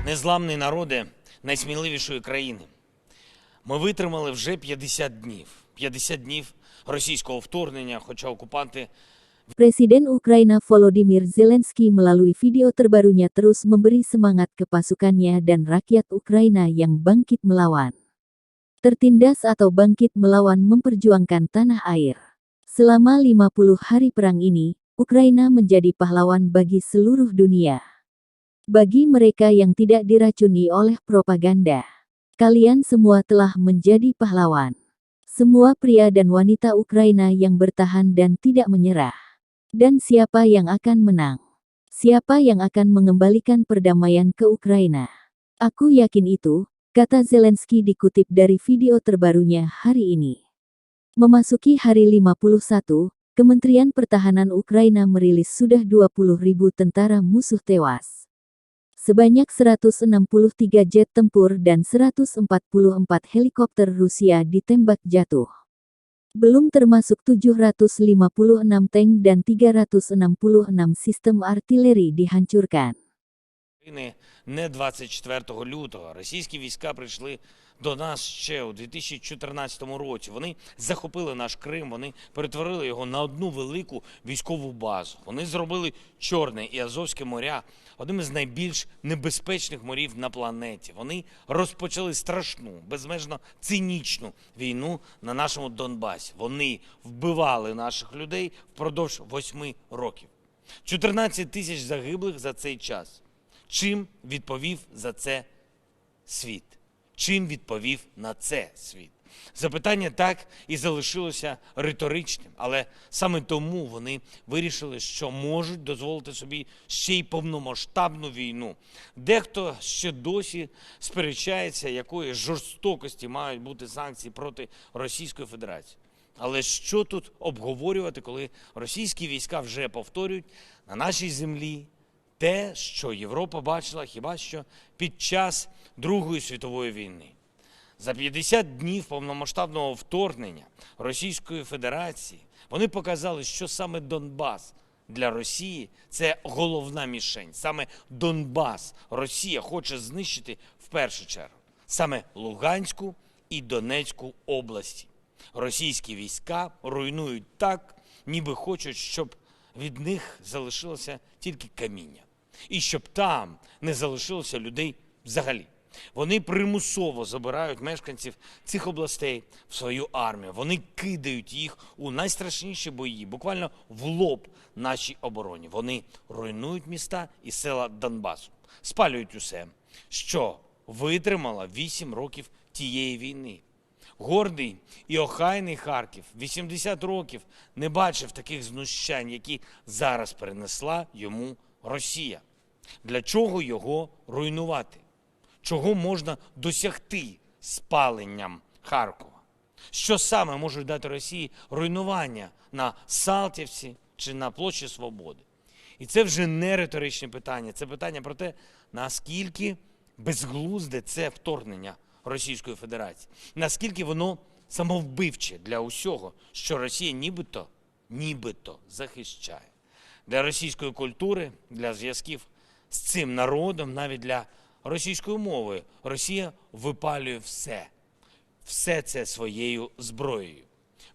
Незламний народи найсміливішої країни. Ми витримали вже 50 днів. 50 днів російського вторгнення, хоча окупанти Presiden Ukraina Volodymyr Zelensky melalui video terbarunya terus memberi semangat ke pasukannya dan rakyat Ukraina yang bangkit melawan. Tertindas atau bangkit melawan memperjuangkan tanah air. Selama 50 hari perang ini, Ukraina menjadi pahlawan bagi seluruh dunia. Bagi mereka yang tidak diracuni oleh propaganda, kalian semua telah menjadi pahlawan. Semua pria dan wanita Ukraina yang bertahan dan tidak menyerah. Dan siapa yang akan menang? Siapa yang akan mengembalikan perdamaian ke Ukraina? Aku yakin itu, kata Zelensky dikutip dari video terbarunya hari ini. Memasuki hari 51, Kementerian Pertahanan Ukraina merilis sudah 20.000 tentara musuh tewas. Sebanyak 163 jet tempur dan 144 helikopter Rusia ditembak jatuh. Belum termasuk 756 tank dan 366 sistem artileri dihancurkan. Не 24 лютого. Російські війська прийшли до нас ще у 2014 році. Вони захопили наш Крим, вони перетворили його на одну велику військову базу. Вони зробили Чорне і Азовське моря одним із найбільш небезпечних морів на планеті. Вони розпочали страшну, безмежно цинічну війну на нашому Донбасі. Вони вбивали наших людей впродовж 8 років. 14 тисяч загиблих за цей час. Чим відповів за це світ? Чим відповів на це світ? Запитання так і залишилося риторичним, але саме тому вони вирішили, що можуть дозволити собі ще й повномасштабну війну. Дехто ще досі сперечається, якої жорстокості мають бути санкції проти Російської Федерації. Але що тут обговорювати, коли російські війська вже повторюють на нашій землі те, що Європа бачила хіба що під час Другої світової війни. За 50 днів повномасштабного вторгнення Російської Федерації вони показали, що саме Донбас для Росії – це головна мішень. Саме Донбас Росія хоче знищити в першу чергу. Саме Луганську і Донецьку області. Російські війська руйнують так, ніби хочуть, щоб від них залишилося тільки каміння. І щоб там не залишилося людей взагалі. Вони примусово забирають мешканців цих областей в свою армію. Вони кидають їх у найстрашніші бої, буквально в лоб нашій обороні. Вони руйнують міста і села Донбасу, спалюють усе, що витримало 8 років тієї війни. Гордий і охайний Харків 80 років не бачив таких знущань, які зараз перенесла йому Росія. Для чого його руйнувати? Чого можна досягти спаленням Харкова? Що саме можуть дати Росії руйнування на Салтівці чи на Площі Свободи? І це вже не риторичне питання, це питання про те, наскільки безглузде це вторгнення Російської Федерації. Наскільки воно самовбивче для усього, що Росія нібито захищає. Для російської культури, для зв'язків з цим народом, навіть для російської мови, Росія випалює все. Все це своєю зброєю.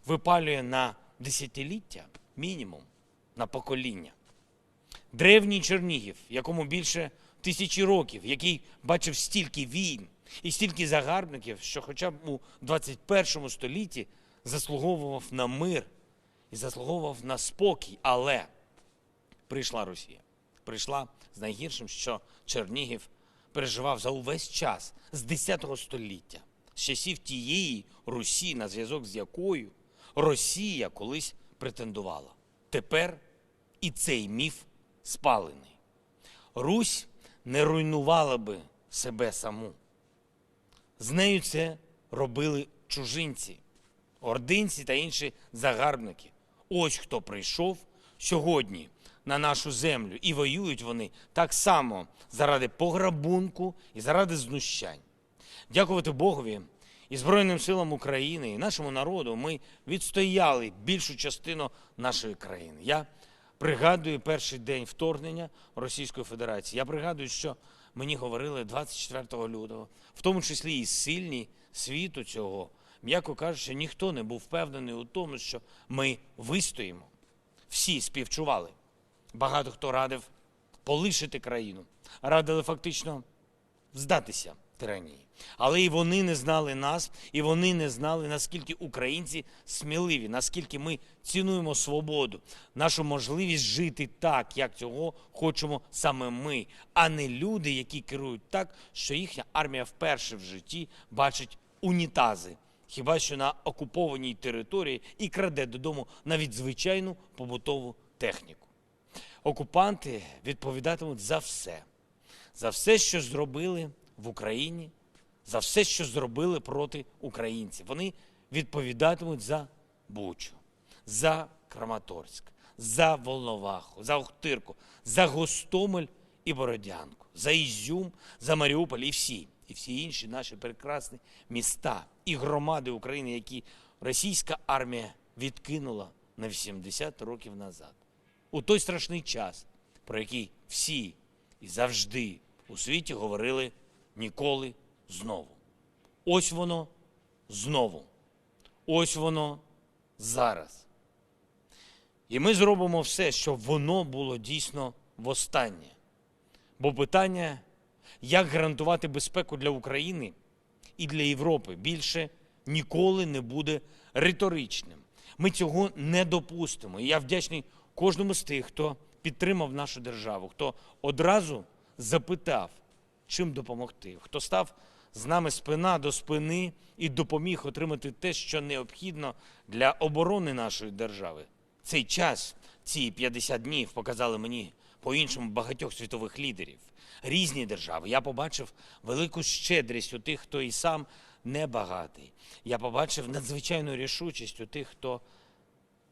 Випалює на десятиліття, мінімум, на покоління. Древній Чернігів, якому більше 1000 років, який бачив стільки війн, і стільки загарбників, що хоча б у 21 столітті заслуговував на мир і заслуговував на спокій. Але прийшла Росія. Прийшла з найгіршим, що Чернігів переживав за увесь час з 10 століття. З часів тієї Русі, на зв'язок з якою Росія колись претендувала. Тепер і цей міф спалений. Русь не руйнувала би себе саму. З нею це робили чужинці, ординці та інші загарбники. Ось хто прийшов сьогодні на нашу землю. І воюють вони так само заради пограбунку і заради знущань. Дякувати Богові і Збройним силам України, і нашому народу ми відстояли більшу частину нашої країни. Я Пригадую перший день вторгнення Російської Федерації. Я пригадую, що мені говорили 24 лютого, в тому числі і сильні світу цього. М'яко кажучи, ніхто не був впевнений у тому, що ми вистоїмо. Всі співчували. Багато хто радив полишити країну, радили фактично здатися тиранії. Але і вони не знали нас, і вони не знали, наскільки українці сміливі, наскільки ми цінуємо свободу, нашу можливість жити так, як цього хочемо саме ми, а не люди, які керують так, що їхня армія вперше в житті бачить унітази, хіба що на окупованій території, і краде додому навіть звичайну побутову техніку. Окупанти відповідатимуть за все, що зробили в Україні, за все, що зробили проти українців. Вони відповідатимуть за Бучу, за Краматорськ, за Волноваху, за Охтирку, за Гостомель і Бородянку, за Ізюм, за Маріуполь і всі інші наші прекрасні міста і громади України, які російська армія відкинула на 80 років назад. У той страшний час, про який всі і завжди у світі говорили ніколи знову. Ось воно знову. Ось воно зараз. І ми зробимо все, щоб воно було дійсно востаннє. Бо питання, як гарантувати безпеку для України і для Європи, більше ніколи не буде риторичним. Ми цього не допустимо. І я вдячний кожному з тих, хто підтримав нашу державу, хто одразу запитав, чим допомогти, хто став з нами спина до спини і допоміг отримати те, що необхідно для оборони нашої держави. Цей час, ці 50 днів показали мені по-іншому багатьох світових лідерів, різні держави. Я побачив велику щедрість у тих, хто і сам небагатий. Я побачив надзвичайну рішучість у тих, хто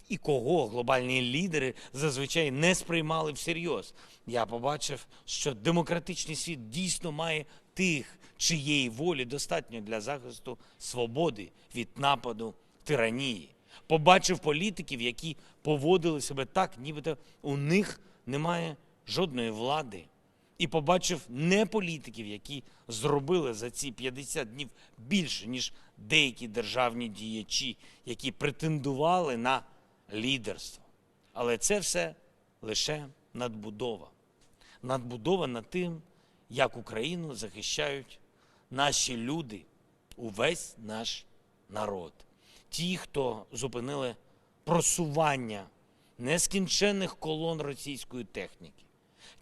і кого глобальні лідери зазвичай не сприймали всерйоз. Я побачив, що демократичний світ дійсно має тих, чиєї волі достатньо для захисту свободи від нападу тиранії. Побачив політиків, які поводили себе так, нібито у них немає жодної влади. І побачив не політиків, які зробили за ці 50 днів більше, ніж деякі державні діячі, які претендували на лідерство. Але це все лише надбудова. Надбудова над тим, як Україну захищають наші люди, увесь наш народ. Ті, хто зупинили просування нескінченних колон російської техніки.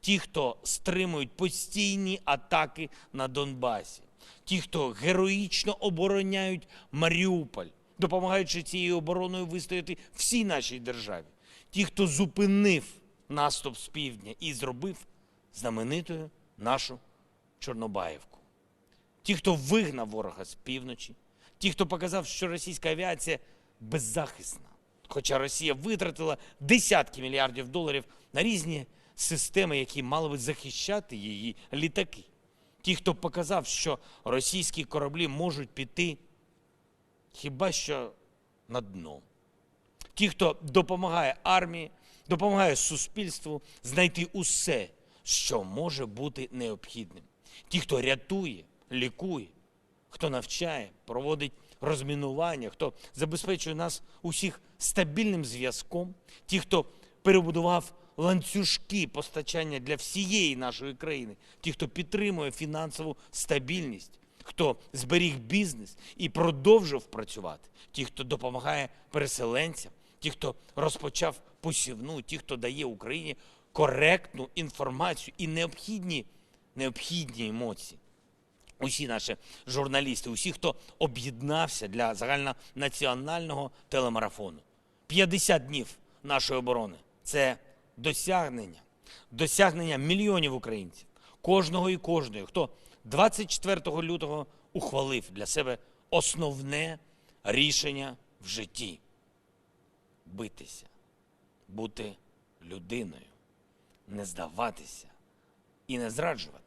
Ті, хто стримують постійні атаки на Донбасі. Ті, хто героїчно обороняють Маріуполь, допомагаючи цією обороною вистояти всій нашій державі. Ті, хто зупинив наступ з півдня і зробив знаменитою нашу Чорнобаївку. Ті, хто вигнав ворога з півночі. Ті, хто показав, що російська авіація беззахисна. Хоча Росія витратила десятки мільярдів доларів на різні системи, які мали би захищати її літаки. Ті, хто показав, що російські кораблі можуть піти хіба що на дно. Ті, хто допомагає армії, допомагає суспільству знайти усе, що може бути необхідним. Ті, хто рятує, лікує, хто навчає, проводить розмінування, хто забезпечує нас усіх стабільним зв'язком, ті, хто перебудував ланцюжки постачання для всієї нашої країни, ті, хто підтримує фінансову стабільність, хто зберіг бізнес і продовжив працювати, ті, хто допомагає переселенцям, ті, хто розпочав посівну, ті, хто дає Україні коректну інформацію і необхідні емоції. Усі наші журналісти, усі, хто об'єднався для загальнонаціонального телемарафону. 50 днів нашої оборони – це досягнення мільйонів українців, кожного і кожної, хто 24 лютого ухвалив для себе основне рішення в житті – битися, бути людиною, не здаватися і не зраджувати.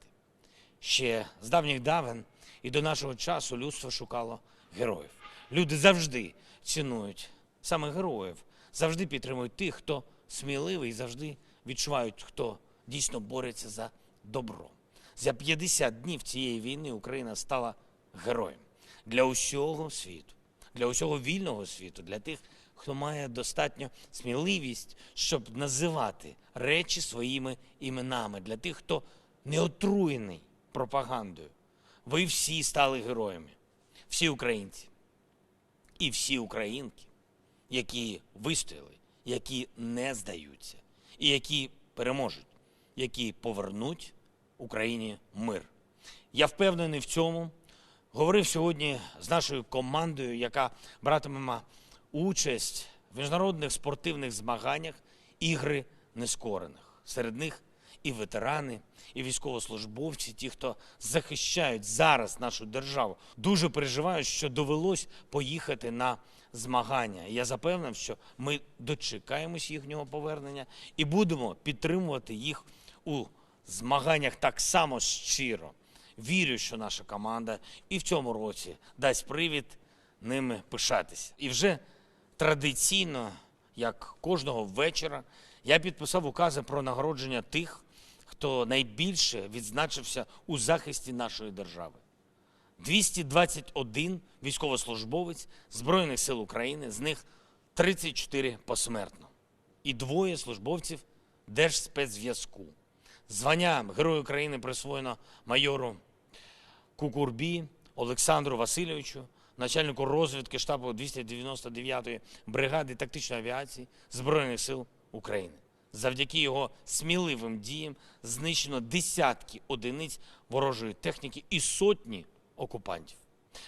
Ще з давніх давен і до нашого часу людство шукало героїв. Люди завжди цінують саме героїв, завжди підтримують тих, хто сміливий і завжди відчувають, хто дійсно бореться за добро. За 50 днів цієї війни Україна стала героєм для усього світу, для усього вільного світу, для тих, хто має достатньо сміливість, щоб називати речі своїми іменами, для тих, хто не отруєний пропагандою. Ви всі стали героями, всі українці і всі українки, які вистояли, які не здаються і які переможуть, які повернуть Україні мир. Я впевнений в цьому. Говорив сьогодні з нашою командою, яка братиме участь в міжнародних спортивних змаганнях «Ігри нескорених». Серед них і ветерани, і військовослужбовці, ті, хто захищають зараз нашу державу. Дуже переживаю, що довелось поїхати на змагання. Я запевнив, що ми дочекаємось їхнього повернення і будемо підтримувати їх у змаганнях так само щиро. Вірю, що наша команда і в цьому році дасть привід ними пишатися. І вже традиційно, як кожного вечора, я підписав укази про нагородження тих, хто найбільше відзначився у захисті нашої держави. 221 військовослужбовець Збройних сил України, з них 34 посмертно. І 2 службовців Держспецзв'язку. Звання Герой України присвоєно майору Кукурбі Олександру Васильовичу, начальнику розвідки штабу 299-ї бригади тактичної авіації Збройних сил України. Завдяки його сміливим діям знищено десятки одиниць ворожої техніки і сотні окупантів.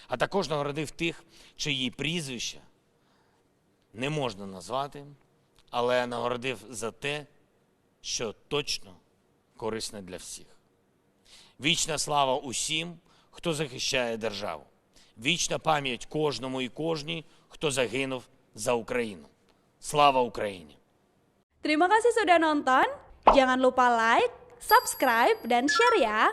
А також нагородив тих, чиї прізвища не можна назвати, але нагородив за те, що точно корисне для всіх. Вічна слава усім, хто захищає державу. Вічна пам'ять кожному і кожній, хто загинув за Україну. Слава Україні! Terima kasih sudah nonton. Jangan lupa like, subscribe, dan share ya.